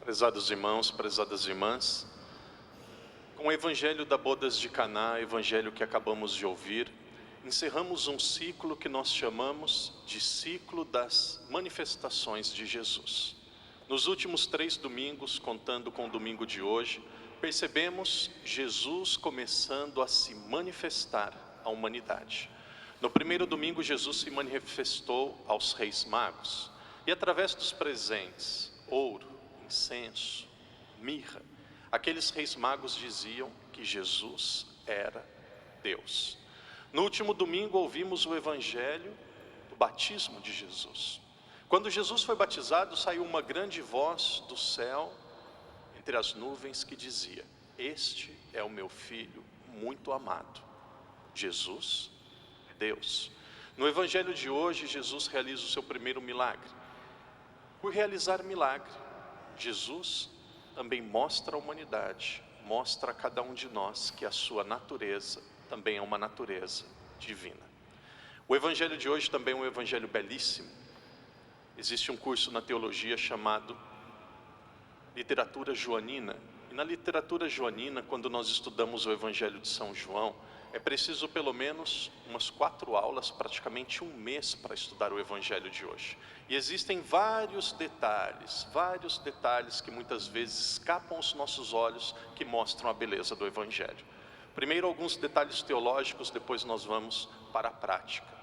Prezados irmãos, prezadas irmãs, com o Evangelho da Bodas de Caná, Evangelho que acabamos de ouvir, encerramos um ciclo que nós chamamos de ciclo das manifestações de Jesus. Nos últimos 3 domingos, contando com o domingo de hoje, percebemos Jesus começando a se manifestar à humanidade. No primeiro domingo, Jesus se manifestou aos reis magos e através dos presentes, ouro, incenso, mirra, aqueles reis magos diziam que Jesus era Deus. No último domingo ouvimos o evangelho do batismo de Jesus. Quando Jesus foi batizado, saiu uma grande voz do céu, entre as nuvens, que dizia: este é o meu filho muito amado. Jesus, Deus. No evangelho de hoje, Jesus realiza o seu primeiro milagre. Por realizar milagre, Jesus também mostra à humanidade, mostra a cada um de nós que a sua natureza também é uma natureza divina. O evangelho de hoje também é um evangelho belíssimo. Existe um curso na teologia chamado Literatura Joanina. E na literatura joanina, quando nós estudamos o evangelho de São João, é preciso pelo menos umas 4 aulas, praticamente um mês para estudar o evangelho de hoje. E existem vários detalhes que muitas vezes escapam aos nossos olhos, que mostram a beleza do evangelho. Primeiro alguns detalhes teológicos, depois nós vamos para a prática.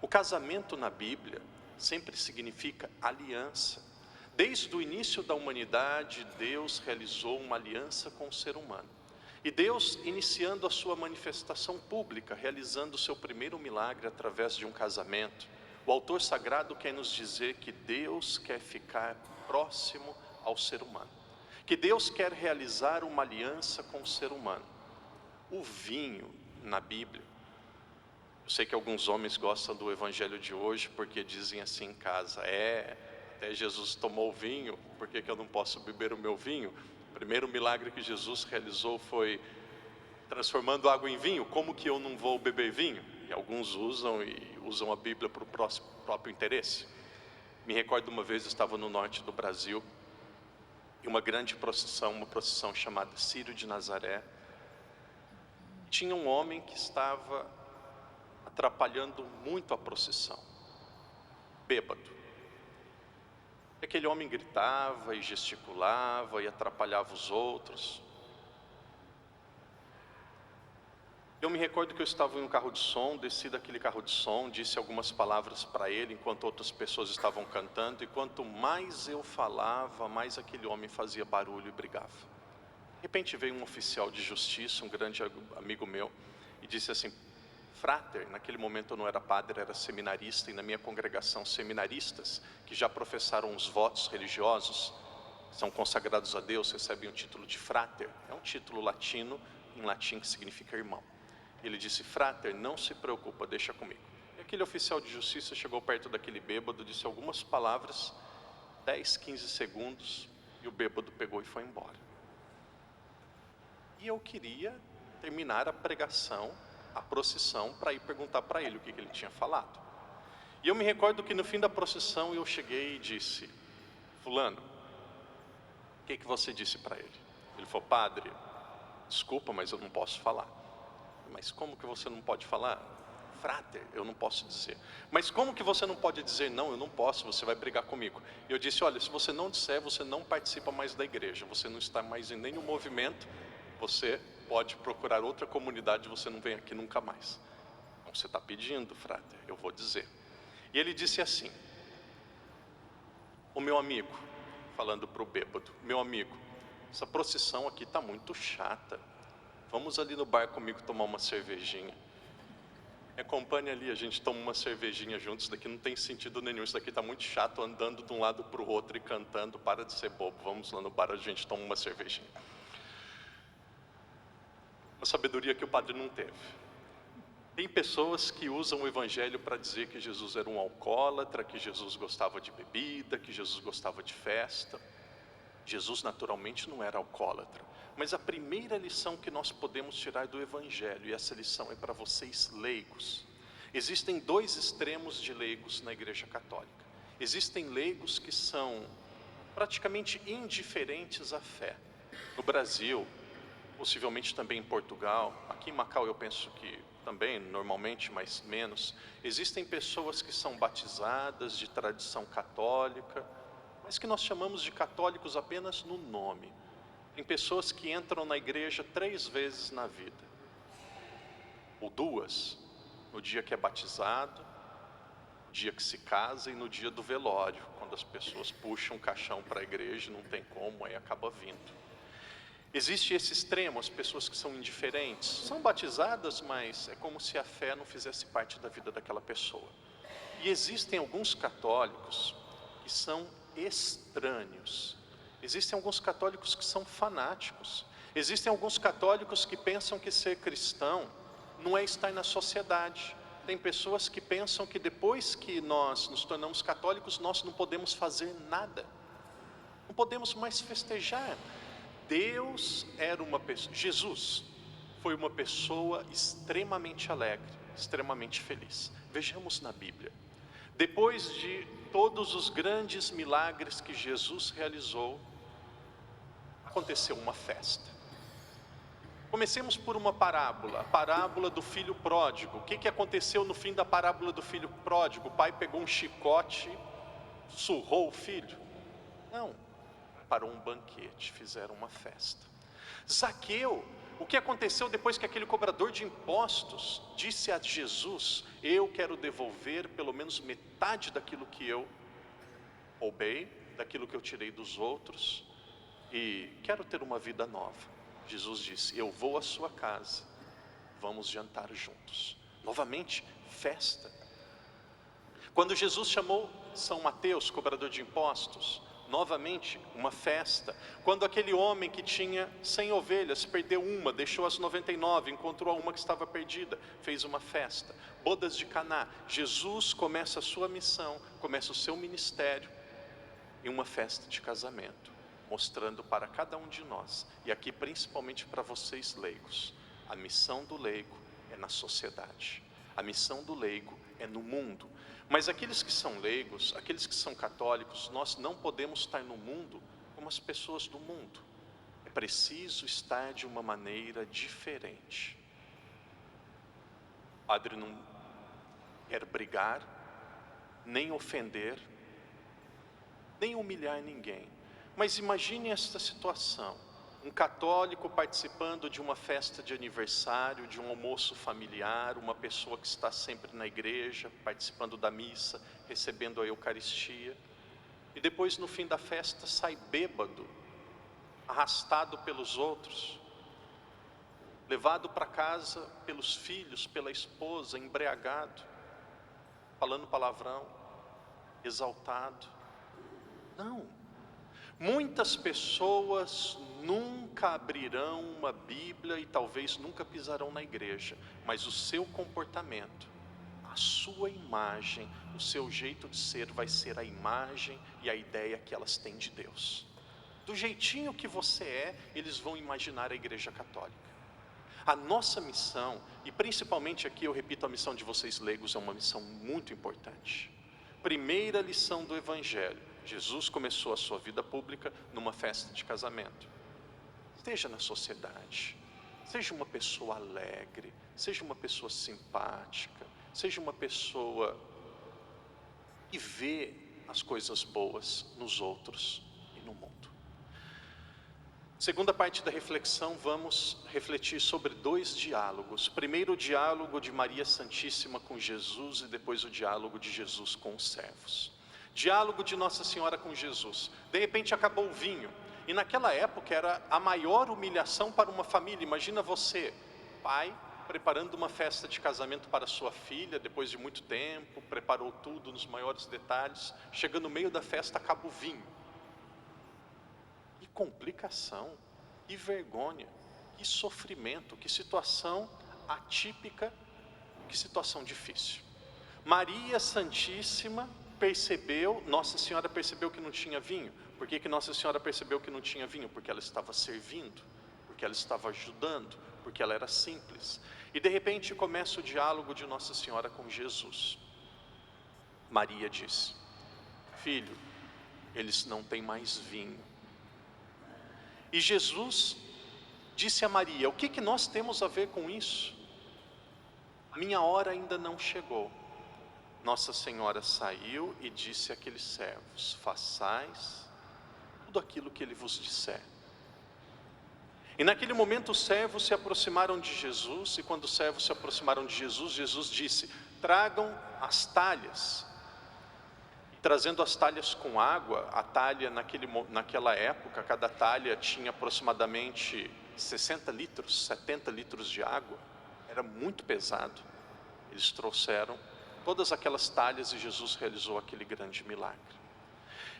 O casamento na Bíblia sempre significa aliança. Desde o início da humanidade, Deus realizou uma aliança com o ser humano. E Deus, iniciando a sua manifestação pública, realizando o seu primeiro milagre através de um casamento, o autor sagrado quer nos dizer que Deus quer ficar próximo ao ser humano, que Deus quer realizar uma aliança com o ser humano. O vinho na Bíblia, eu sei que alguns homens gostam do evangelho de hoje porque dizem assim em casa: até Jesus tomou vinho, por que eu não posso beber o meu vinho? O primeiro milagre que Jesus realizou foi transformando água em vinho, como que eu não vou beber vinho? E alguns usam a Bíblia para o próprio interesse. Me recordo uma vez, eu estava no norte do Brasil, e uma grande procissão, uma procissão chamada Círio de Nazaré. Tinha um homem que estava atrapalhando muito a procissão, bêbado. E aquele homem gritava e gesticulava e atrapalhava os outros. Eu me recordo que eu estava em um carro de som, desci daquele carro de som, disse algumas palavras para ele, enquanto outras pessoas estavam cantando, e quanto mais eu falava, mais aquele homem fazia barulho e brigava. De repente veio um oficial de justiça, um grande amigo meu, e disse assim: Frater, naquele momento eu não era padre, era seminarista, e na minha congregação seminaristas, que já professaram os votos religiosos, são consagrados a Deus, recebem o título de frater. É um título latino, em latim, que significa irmão. Ele disse: Frater, não se preocupa, deixa comigo. E aquele oficial de justiça chegou perto daquele bêbado, disse algumas palavras, 10, 15 segundos, e o bêbado pegou e foi embora. E eu queria terminar a pregação, a procissão, para ir perguntar para ele o que ele tinha falado. E eu me recordo que no fim da procissão eu cheguei e disse: fulano, o que você disse para ele? Ele falou: padre, desculpa, mas eu não posso falar. Mas como que você não pode falar? Frater, eu não posso dizer. Mas como que você não pode dizer? Não, eu não posso, você vai brigar comigo. E eu disse: olha, se você não disser, você não participa mais da igreja, você não está mais em nenhum movimento, você pode procurar outra comunidade, você não vem aqui nunca mais. Então você está pedindo, frater, eu vou dizer. E ele disse assim: o meu amigo, falando para o bêbado, meu amigo, essa procissão aqui está muito chata, vamos ali no bar comigo tomar uma cervejinha. Me acompanhe ali, a gente toma uma cervejinha juntos, isso daqui não tem sentido nenhum, isso daqui está muito chato, andando de um lado para o outro e cantando, para de ser bobo, vamos lá no bar, a gente toma uma cervejinha. Uma sabedoria que o padre não teve. Tem pessoas que usam o evangelho para dizer que Jesus era um alcoólatra, que Jesus gostava de bebida, que Jesus gostava de festa. Jesus naturalmente não era alcoólatra. Mas a primeira lição que nós podemos tirar do evangelho, e essa lição é para vocês leigos. Existem 2 extremos de leigos na Igreja Católica. Existem leigos que são praticamente indiferentes à fé. No Brasil, possivelmente também em Portugal, aqui em Macau eu penso que também, normalmente, mas menos, existem pessoas que são batizadas de tradição católica, mas que nós chamamos de católicos apenas no nome. Tem pessoas que entram na igreja 3 vezes na vida, ou 2, no dia que é batizado, no dia que se casa e no dia do velório, quando as pessoas puxam o caixão para a igreja, não tem como, aí acaba vindo. Existe esse extremo, as pessoas que são indiferentes, são batizadas, mas é como se a fé não fizesse parte da vida daquela pessoa. E existem alguns católicos que são estranhos, existem alguns católicos que são fanáticos, existem alguns católicos que pensam que ser cristão não é estar na sociedade. Tem pessoas que pensam que depois que nós nos tornamos católicos, nós não podemos fazer nada, não podemos mais festejar. Deus era uma pessoa, Jesus foi uma pessoa extremamente alegre, extremamente feliz. Vejamos na Bíblia. Depois de todos os grandes milagres que Jesus realizou, aconteceu uma festa. Comecemos por uma parábola, a parábola do filho pródigo. O que aconteceu no fim da parábola do filho pródigo? O pai pegou um chicote, surrou o filho? Não. Para um banquete, fizeram uma festa. Zaqueu, o que aconteceu depois que aquele cobrador de impostos disse a Jesus: eu quero devolver pelo menos metade daquilo que eu roubei, daquilo que eu tirei dos outros, e quero ter uma vida nova. Jesus disse: eu vou à sua casa, vamos jantar juntos. Novamente, festa. Quando Jesus chamou São Mateus, cobrador de impostos, novamente uma festa. Quando aquele homem que tinha 100 ovelhas, perdeu uma, deixou as 99, encontrou uma que estava perdida, fez uma festa. Bodas de Caná, Jesus começa a sua missão, começa o seu ministério em uma festa de casamento, mostrando para cada um de nós, e aqui principalmente para vocês leigos, a missão do leigo é na sociedade, a missão do leigo é no mundo. Mas aqueles que são leigos, aqueles que são católicos, nós não podemos estar no mundo como as pessoas do mundo. É preciso estar de uma maneira diferente. O padre não quer brigar, nem ofender, nem humilhar ninguém. Mas imagine esta situação: um católico participando de uma festa de aniversário, de um almoço familiar, uma pessoa que está sempre na igreja, participando da missa, recebendo a Eucaristia, e depois no fim da festa sai bêbado, arrastado pelos outros, levado para casa pelos filhos, pela esposa, embriagado, falando palavrão, exaltado. Não. Muitas pessoas nunca abrirão uma Bíblia e talvez nunca pisarão na igreja, mas o seu comportamento, a sua imagem, o seu jeito de ser vai ser a imagem e a ideia que elas têm de Deus. Do jeitinho que você é, eles vão imaginar a igreja católica. A nossa missão, e principalmente aqui eu repito, a missão de vocês leigos é uma missão muito importante. Primeira lição do Evangelho: Jesus começou a sua vida pública numa festa de casamento. Esteja na sociedade, seja uma pessoa alegre, seja uma pessoa simpática, seja uma pessoa que vê as coisas boas nos outros e no mundo. Segunda parte da reflexão, vamos refletir sobre 2 diálogos. Primeiro, o diálogo de Maria Santíssima com Jesus, e depois o diálogo de Jesus com os servos. Diálogo de Nossa Senhora com Jesus. De repente acabou o vinho, e naquela época era a maior humilhação para uma família. Imagina você, pai, preparando uma festa de casamento para sua filha, depois de muito tempo, preparou tudo nos maiores detalhes, chega no meio da festa, acaba o vinho. Que complicação, que vergonha, que sofrimento, que situação atípica, que situação difícil. Maria Santíssima percebeu, Nossa Senhora percebeu que não tinha vinho. Por que Nossa Senhora percebeu que não tinha vinho? Porque ela estava servindo, porque ela estava ajudando, porque ela era simples. E de repente começa o diálogo de Nossa Senhora com Jesus. Maria disse: filho, eles não têm mais vinho. E Jesus disse a Maria: o que nós temos a ver com isso? A minha hora ainda não chegou. Nossa Senhora saiu e disse àqueles servos: façais tudo aquilo que ele vos disser. E naquele momento os servos se aproximaram de Jesus, e quando os servos se aproximaram de Jesus, Jesus disse: tragam as talhas. E trazendo as talhas com água, a talha naquela época, cada talha tinha aproximadamente 60 litros, 70 litros de água, era muito pesado. Eles trouxeram todas aquelas talhas e Jesus realizou aquele grande milagre.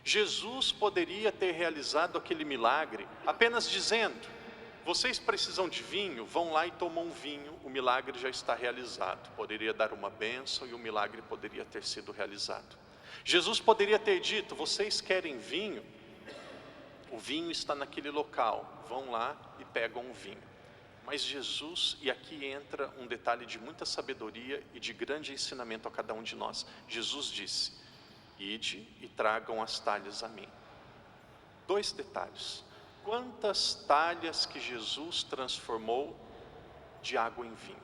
Jesus poderia ter realizado aquele milagre apenas dizendo: vocês precisam de vinho, vão lá e tomam vinho, o milagre já está realizado. Poderia dar uma bênção e o milagre poderia ter sido realizado. Jesus poderia ter dito: vocês querem vinho? O vinho está naquele local, vão lá e pegam o vinho. Mas Jesus, e aqui entra um detalhe de muita sabedoria e de grande ensinamento a cada um de nós. Jesus disse: ide e tragam as talhas a mim. 2 detalhes: quantas talhas que Jesus transformou de água em vinho?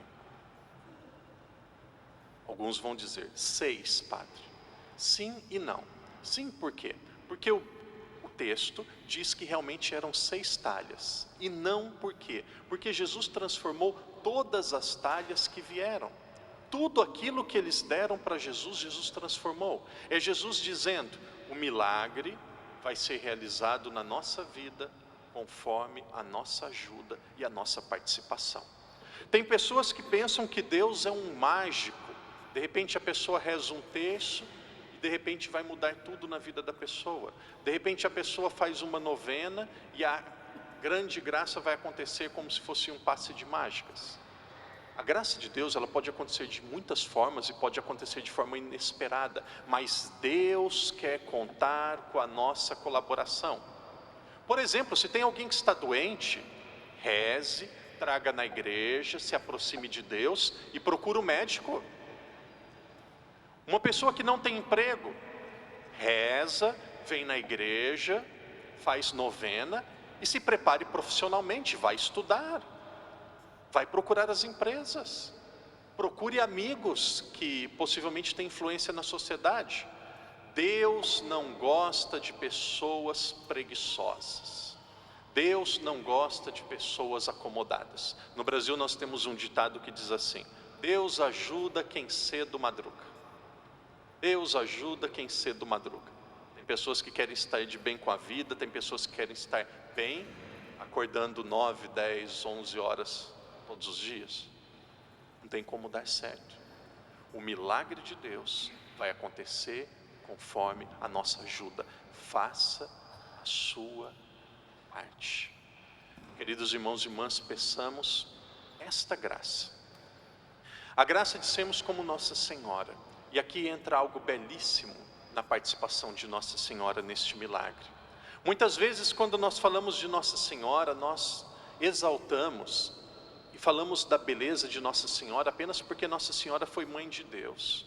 Alguns vão dizer: 6, padre. Sim e não. Sim, por quê? Porque o texto diz que realmente eram 6 talhas. E não por quê? Porque Jesus transformou todas as talhas que vieram. Tudo aquilo que eles deram para Jesus, Jesus transformou. É Jesus dizendo: o milagre vai ser realizado na nossa vida conforme a nossa ajuda e a nossa participação. Tem pessoas que pensam que Deus é um mágico. De repente a pessoa reza um terço e de repente vai mudar tudo na vida da pessoa. De repente a pessoa faz uma novena e a grande graça vai acontecer como se fosse um passe de mágicas. A graça de Deus, ela pode acontecer de muitas formas e pode acontecer de forma inesperada, mas Deus quer contar com a nossa colaboração. Por exemplo, se tem alguém que está doente, reze, traga na igreja, se aproxime de Deus e procure o médico. Uma pessoa que não tem emprego, reza, vem na igreja, faz novena e se prepare profissionalmente, vai estudar. Vai procurar as empresas, procure amigos que possivelmente têm influência na sociedade. Deus não gosta de pessoas preguiçosas. Deus não gosta de pessoas acomodadas. No Brasil nós temos um ditado que diz assim: Deus ajuda quem cedo madruga. Deus ajuda quem cedo madruga. Tem pessoas que querem estar de bem com a vida, tem pessoas que querem estar bem, acordando 9, 10, 11 horas todos os dias. Não tem como dar certo. O milagre de Deus vai acontecer conforme a nossa ajuda. Faça a sua parte. Queridos irmãos e irmãs, peçamos esta graça. A graça de sermos como Nossa Senhora. E aqui entra algo belíssimo na participação de Nossa Senhora neste milagre. Muitas vezes quando nós falamos de Nossa Senhora, nós exaltamos falamos da beleza de Nossa Senhora apenas porque Nossa Senhora foi mãe de Deus,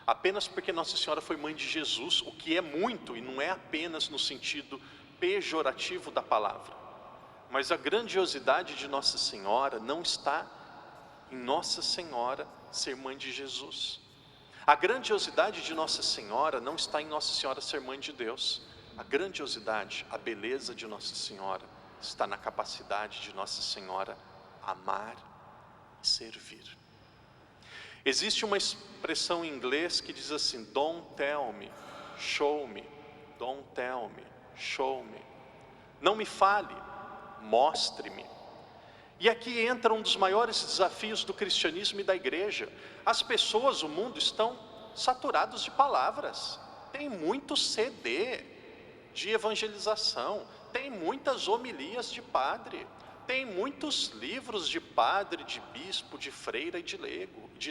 apenas porque Nossa Senhora foi mãe de Jesus, o que é muito e não é apenas no sentido pejorativo da palavra. Mas a grandiosidade de Nossa Senhora não está em Nossa Senhora ser mãe de Jesus. A grandiosidade de Nossa Senhora não está em Nossa Senhora ser mãe de Deus. A grandiosidade, a beleza de Nossa Senhora está na capacidade de Nossa Senhora amar e servir. Existe uma expressão em inglês que diz assim: don't tell me, show me. Don't tell me, show me. Não me fale, mostre-me. E aqui entra um dos maiores desafios do cristianismo e da igreja. As pessoas, o mundo, estão saturados de palavras. Tem muito CD de evangelização, tem muitas homilias de padre, tem muitos livros de padre, de bispo, de freira e de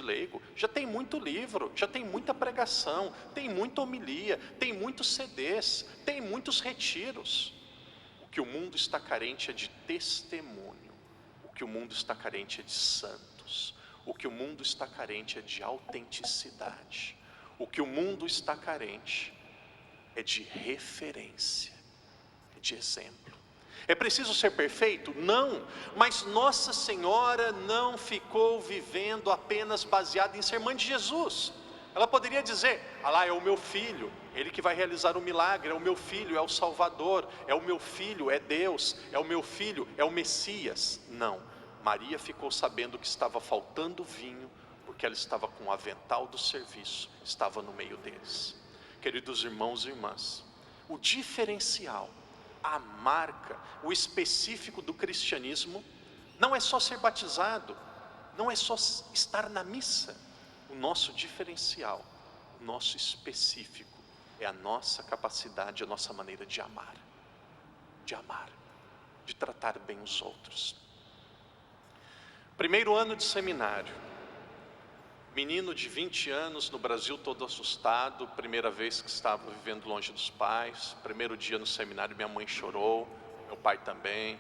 leigo. Já tem muito livro, já tem muita pregação, tem muita homilia, tem muitos CDs, tem muitos retiros. O que o mundo está carente é de testemunho. O que o mundo está carente é de santos. O que o mundo está carente é de autenticidade. O que o mundo está carente é de referência, é de exemplo. É preciso ser perfeito? Não, mas Nossa Senhora não ficou vivendo apenas baseada em ser mãe de Jesus. Ela poderia dizer: ah lá, é o meu filho, ele que vai realizar o milagre, é o meu filho, é o Salvador, é o meu filho, é Deus, é o meu filho, é o Messias. Não, Maria ficou sabendo que estava faltando vinho, porque ela estava com o avental do serviço, estava no meio deles. Queridos irmãos e irmãs, o diferencial, a marca, o específico do cristianismo, não é só ser batizado, não é só estar na missa. O nosso diferencial, o nosso específico, é a nossa capacidade, a nossa maneira de amar, de tratar bem os outros. Primeiro ano de seminário, menino de 20 anos no Brasil todo assustado, primeira vez que estava vivendo longe dos pais, primeiro dia no seminário minha mãe chorou, meu pai também.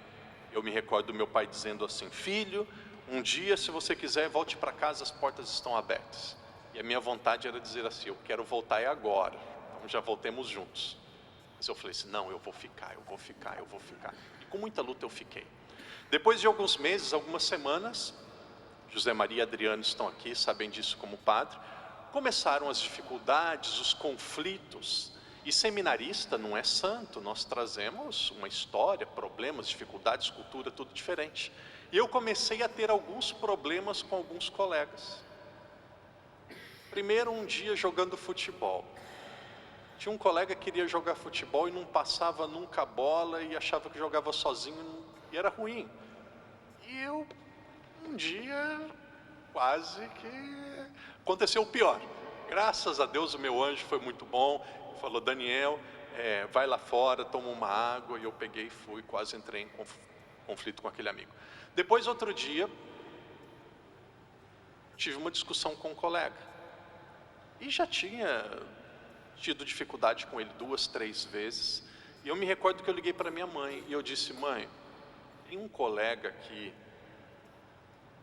Eu me recordo do meu pai dizendo assim: filho, um dia se você quiser volte para casa, as portas estão abertas. E a minha vontade era dizer assim: eu quero voltar agora, então já voltemos juntos. Mas eu falei assim: não, eu vou ficar. E com muita luta eu fiquei. Depois de alguns meses, algumas semanas, José Maria e Adriano estão aqui, sabem disso como padre, começaram as dificuldades, os conflitos. E seminarista não é santo, nós trazemos uma história, problemas, dificuldades, cultura, tudo diferente. E eu comecei a ter alguns problemas com alguns colegas. Primeiro, um dia jogando futebol. Tinha um colega que queria jogar futebol e não passava nunca a bola e achava que jogava sozinho e era ruim. E eu, um dia, quase que aconteceu o pior. Graças a Deus o meu anjo foi muito bom. Ele falou: Daniel, vai lá fora, toma uma água. E eu peguei e fui, quase entrei em conflito com aquele amigo. Depois, outro dia, tive uma discussão com um colega. E já tinha tido dificuldade com ele 2, 3 vezes. E eu me recordo que eu liguei para minha mãe e eu disse: mãe, tem um colega aqui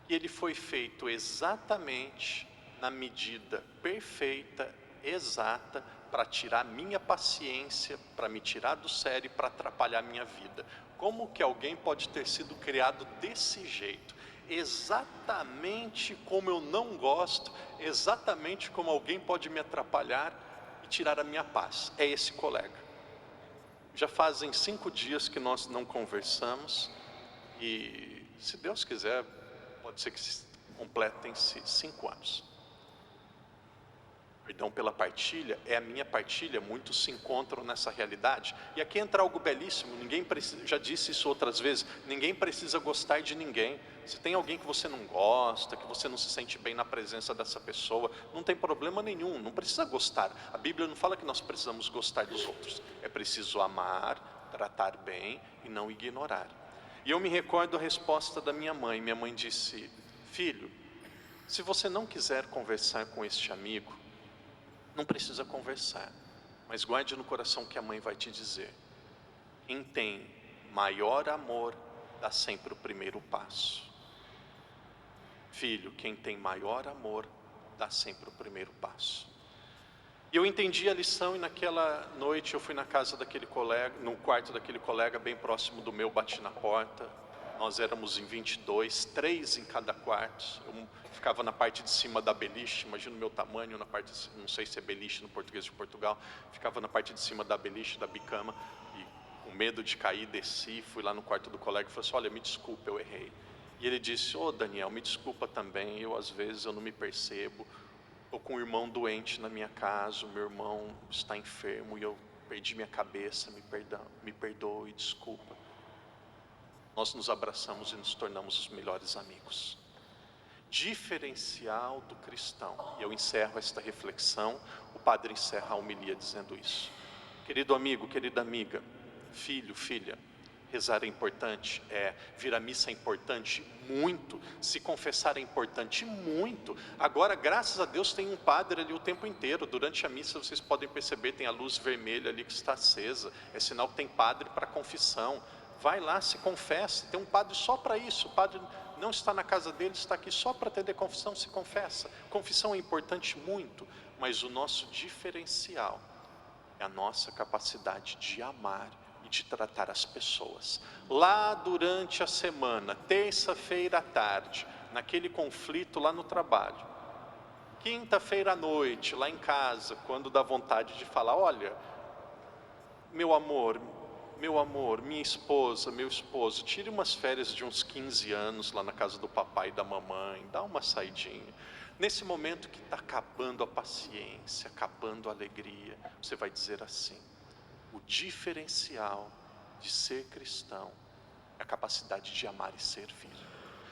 que ele foi feito exatamente na medida perfeita, exata, para tirar minha paciência, para me tirar do sério e para atrapalhar a minha vida. Como que alguém pode ter sido criado desse jeito? Exatamente como eu não gosto, exatamente como alguém pode me atrapalhar e tirar a minha paz. É esse colega. Já fazem 5 dias que nós não conversamos e, se Deus quiser, pode ser que completem-se 5 anos. Perdão pela partilha, é a minha partilha, muitos se encontram nessa realidade. E aqui entra algo belíssimo, ninguém precisa, já disse isso outras vezes, ninguém precisa gostar de ninguém. Se tem alguém que você não gosta, que você não se sente bem na presença dessa pessoa, não tem problema nenhum, não precisa gostar. A Bíblia não fala que nós precisamos gostar dos outros, é preciso amar, tratar bem e não ignorar. E eu me recordo a resposta da minha mãe disse: filho, se você não quiser conversar com este amigo, não precisa conversar, mas guarde no coração que a mãe vai te dizer: quem tem maior amor dá sempre o primeiro passo. Filho, quem tem maior amor dá sempre o primeiro passo. E eu entendi a lição, e naquela noite eu fui na casa daquele colega, no quarto daquele colega bem próximo do meu, bati na porta. Nós éramos em 22, 3 em cada quarto. Eu ficava na parte de cima da beliche, imagina o meu tamanho, na parte de, não sei se é beliche no português de Portugal, ficava na parte de cima da beliche, da bicama, e com medo de cair, desci, fui lá no quarto do colega e falei assim: olha, me desculpa, eu errei. E ele disse: ô Daniel, me desculpa também, eu às vezes eu não me percebo, estou com um irmão doente na minha casa, o meu irmão está enfermo e eu perdi minha cabeça, me perdoe, desculpa. Nós nos abraçamos e nos tornamos os melhores amigos. Diferencial do cristão. E eu encerro esta reflexão, o padre encerra a homilia dizendo isso. Querido amigo, querida amiga, filho, filha, rezar é importante, vir à missa é importante, muito. Se confessar é importante, muito. Agora, graças a Deus, tem um padre ali o tempo inteiro. Durante a missa, vocês podem perceber, tem a luz vermelha ali que está acesa. É sinal que tem padre para confissão. Vai lá, se confessa, tem um padre só para isso. O padre não está na casa dele, está aqui só para atender confissão, se confessa. Confissão é importante muito, mas o nosso diferencial é a nossa capacidade de amar e de tratar as pessoas. Lá durante a semana, terça-feira à tarde, naquele conflito lá no trabalho, quinta-feira à noite, lá em casa, quando dá vontade de falar, olha, meu amor, minha esposa, meu esposo, tire umas férias de uns 15 anos lá na casa do papai e da mamãe, dá uma saidinha. Nesse momento que está acabando a paciência, acabando a alegria, você vai dizer assim, o diferencial de ser cristão é a capacidade de amar e servir.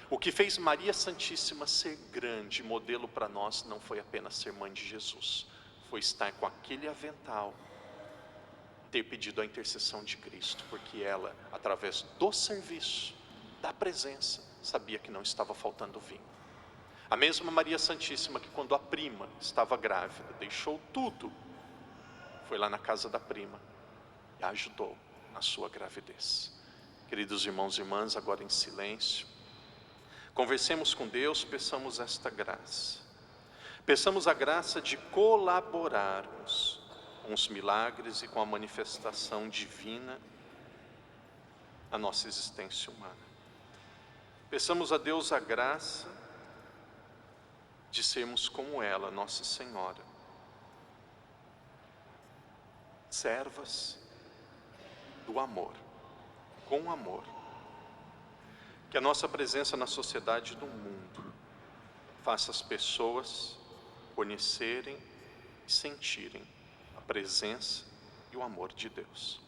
O que fez Maria Santíssima ser grande, modelo para nós, não foi apenas ser mãe de Jesus, foi estar com aquele avental, ter pedido a intercessão de Cristo, porque ela, através do serviço, da presença, sabia que não estava faltando vinho. A mesma Maria Santíssima que quando a prima estava grávida, deixou tudo, foi lá na casa da prima e a ajudou na sua gravidez. Queridos irmãos e irmãs, agora em silêncio, conversemos com Deus, peçamos esta graça. Peçamos a graça de colaborarmos com os milagres e com a manifestação divina na nossa existência humana. Peçamos a Deus a graça de sermos como ela, Nossa Senhora, servas do amor, com amor. Que a nossa presença na sociedade do mundo faça as pessoas conhecerem e sentirem a presença e o amor de Deus.